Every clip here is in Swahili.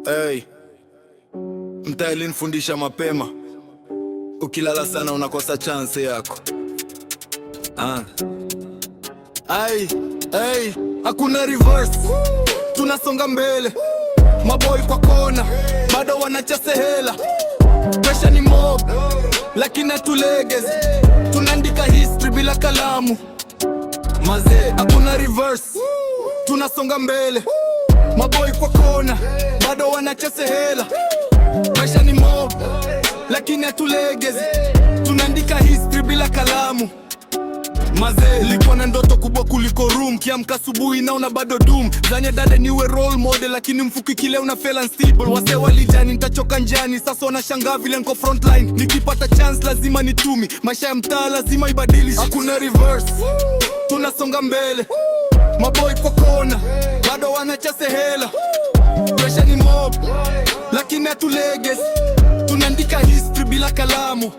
Hey, mtaa ilinifundisha mapema, ukilala sana unakosa chance yako. Hey, hakuna reverse, tunasonga mbele. Maboy kwa kona, bado wanachase hela. Pressure ni mob, lakini hatulegezi. Tunaandika history bila kalamu. Mazee, hakuna reverse, tunasonga mbele. Maboy kwa kona, bado wanachase hela. Pressure ni mob, lakini hatulegezi. Tunaandika history bila kalamu. Mazee, likuwa na ndoto kubwa kuliko room. Kiamka asubuhi naona bado doom. Zanya dada niwe role model, lakini mfuki kile una fail unstable. Wase walijani nitachoka njani, sasa wanashangaa vile niko frontline. Nikipata chance lazima nitumi, maisha ya mtaa lazima ibadili. Hakuna reverse, tunasonga mbele. Maboy kwa kona, bado wanachase hela. Pressure ni mob, lakini hatulegezi. Tunaandika history bila kalamu.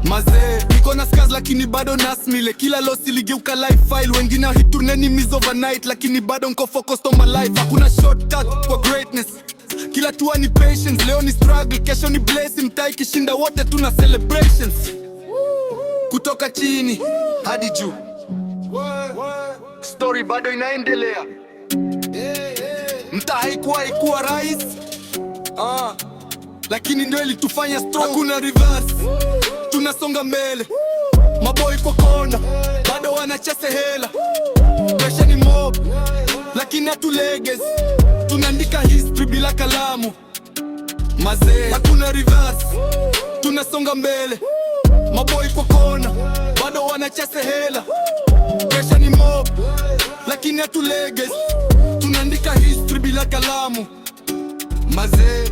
Mazee, niko na scars lakini bado nasmile. Kila loss iligeuka life file. Wengine hit enemies overnight, lakini bado niko focused on my life. Hakuna shortcut kwa greatness, kila tua ni patience. Leo ni struggle, kesho ni blessing. Mtaa ikishinda wote tuna celebrations. Kutoka chini hadi juu, story bado inaendelea. Mtaa haikuwa rahisi, lakini ndio ilitufanya strong. Hakuna reverse, tunasonga mbele. Maboy kwa kona, bado wanachase hela. Pressure ni mob, lakini hatulegezi. Tunaandika history bila kalamu. Mazee, hakuna reverse, tunasonga mbele. Maboy kwa kona, bado wanachase hela. Pressure ni mob, lakini hatulegezi. Tunaandika history bila kalamu. Mazee.